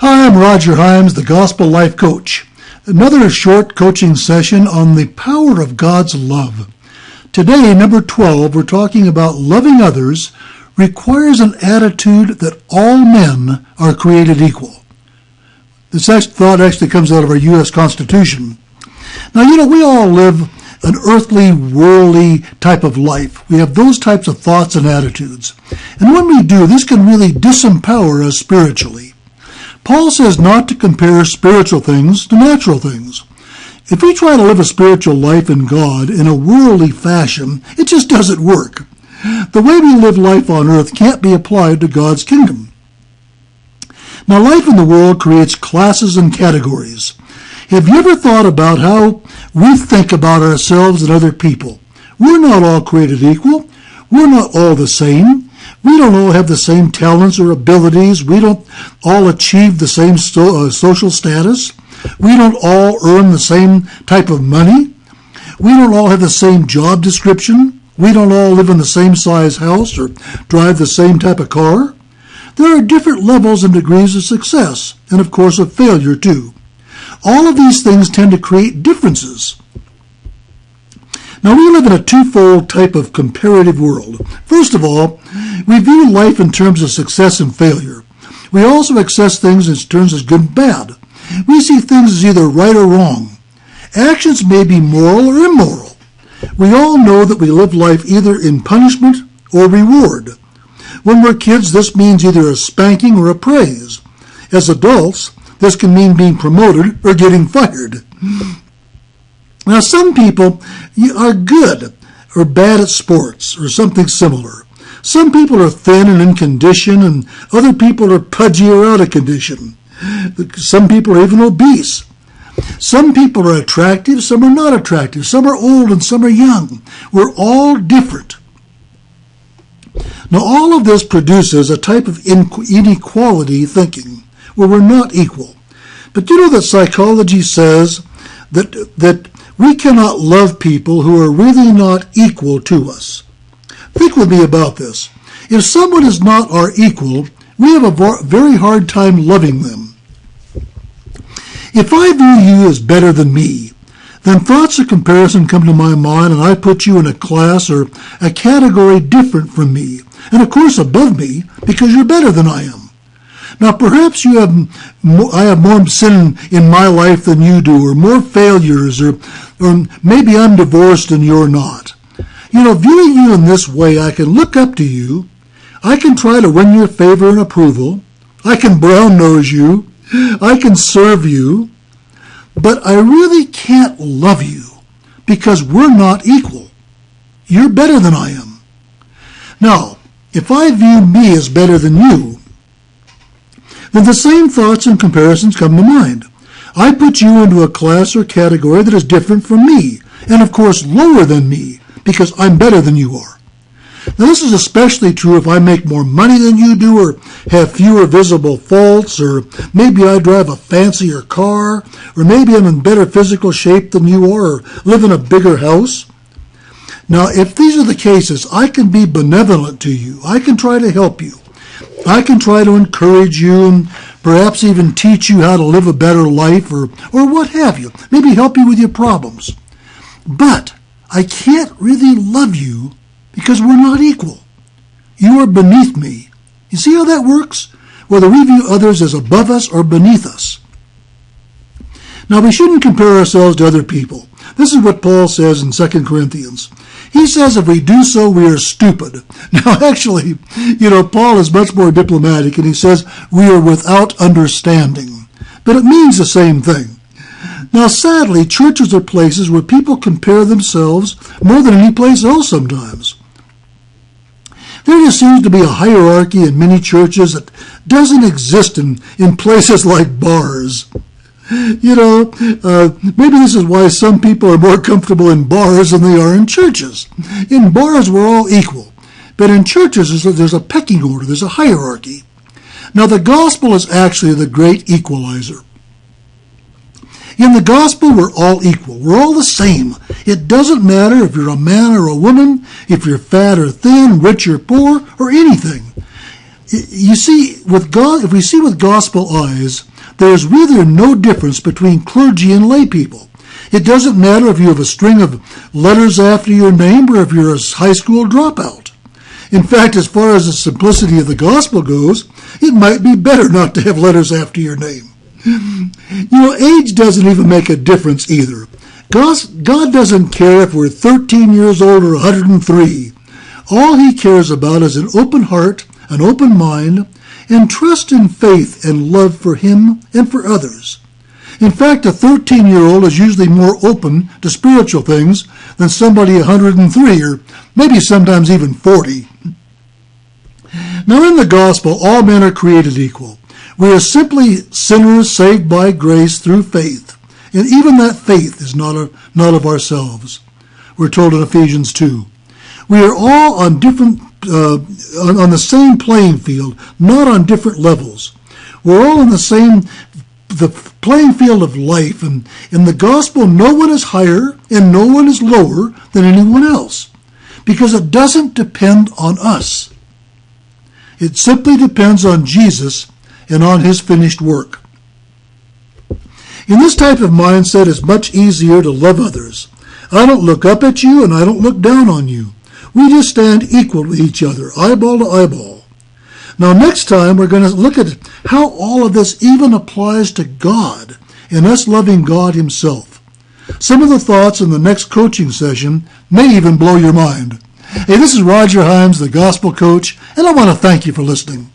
Hi, I'm Roger Himes, the Gospel Life Coach. Another short coaching session on the power of God's love. Today, number 12, we're talking about loving others requires an attitude that all men are created equal. This thought actually comes out of our U.S. Constitution. Now, we all live an earthly, worldly type of life. We have those types of thoughts and attitudes. And when we do, this can really disempower us spiritually. Paul says not to compare spiritual things to natural things. If we try to live a spiritual life in God in a worldly fashion, it just doesn't work. The way we live life on earth can't be applied to God's kingdom. Now, life in the world creates classes and categories. Have you ever thought about how we think about ourselves and other people? We're not all created equal. We're not all the same. We don't all have the same talents or abilities. We don't all achieve the same social status. We don't all earn the same type of money. We don't all have the same job description. We don't all live in the same size house or drive the same type of car. There are different levels and degrees of success, and of course of failure too. All of these things tend to create differences. Now, we live in a twofold type of comparative world. First of all, we view life in terms of success and failure. We also assess things in terms of good and bad. We see things as either right or wrong. Actions may be moral or immoral. We all know that we live life either in punishment or reward. When we're kids, this means either a spanking or a praise. As adults, this can mean being promoted or getting fired. Now, some people are good or bad at sports or something similar. Some people are thin and in condition, and other people are pudgy or out of condition. Some people are even obese. Some people are attractive, some are not attractive. Some are old and some are young. We're all different. Now, all of this produces a type of inequality thinking, where we're not equal. But you know that psychology says that we cannot love people who are really not equal to us. Think with me about this. If someone is not our equal, we have a very hard time loving them. If I view you as better than me, then thoughts of comparison come to my mind and I put you in a class or a category different from me, and of course above me, because you're better than I am. Now, perhaps I have more sin in my life than you do, or more failures, or maybe I'm divorced and you're not. Viewing you in this way, I can look up to you. I can try to win your favor and approval. I can brown nose you. I can serve you. But I really can't love you because we're not equal. You're better than I am. Now, if I view me as better than you, then the same thoughts and comparisons come to mind. I put you into a class or category that is different from me, and of course lower than me, because I'm better than you are. Now, this is especially true if I make more money than you do, or have fewer visible faults, or maybe I drive a fancier car, or maybe I'm in better physical shape than you are, or live in a bigger house. Now, if these are the cases, I can be benevolent to you. I can try to help you. I can try to encourage you and perhaps even teach you how to live a better life or what have you. Maybe help you with your problems. But I can't really love you because we're not equal. You are beneath me. You see how that works? Whether we view others as above us or beneath us. Now, we shouldn't compare ourselves to other people. This is what Paul says in 2 Corinthians. He says if we do so, we are stupid. Now, actually, Paul is much more diplomatic, and he says we are without understanding. But it means the same thing. Now, sadly, churches are places where people compare themselves more than any place else sometimes. There just seems to be a hierarchy in many churches that doesn't exist in places like bars. Maybe this is why some people are more comfortable in bars than they are in churches. In bars, we're all equal. But in churches, there's a pecking order. There's a hierarchy. Now, the gospel is actually the great equalizer. In the gospel, we're all equal. We're all the same. It doesn't matter if you're a man or a woman, if you're fat or thin, rich or poor, or anything. You see, with God, if we see with gospel eyes, there's really no difference between clergy and lay people. It doesn't matter if you have a string of letters after your name or if you're a high school dropout. In fact, as far as the simplicity of the gospel goes, it might be better not to have letters after your name. Age doesn't even make a difference either. God doesn't care if we're 13 years old or 103. All he cares about is an open heart, an open mind, and trust and faith and love for him and for others. In fact, a 13-year-old is usually more open to spiritual things than somebody 103 or maybe sometimes even 40. Now, in the gospel, all men are created equal. We are simply sinners saved by grace through faith. And even that faith is not of ourselves. We're told in Ephesians 2. We are all on the same playing field, not on different levels. We're all on the playing field of life. And in the gospel, no one is higher and no one is lower than anyone else. Because it doesn't depend on us. It simply depends on Jesus and on his finished work. In this type of mindset, it's much easier to love others. I don't look up at you and I don't look down on you. We just stand equal to each other, eyeball to eyeball. Now, next time, we're going to look at how all of this even applies to God and us loving God himself. Some of the thoughts in the next coaching session may even blow your mind. Hey, this is Roger Himes, the Gospel Coach, and I want to thank you for listening.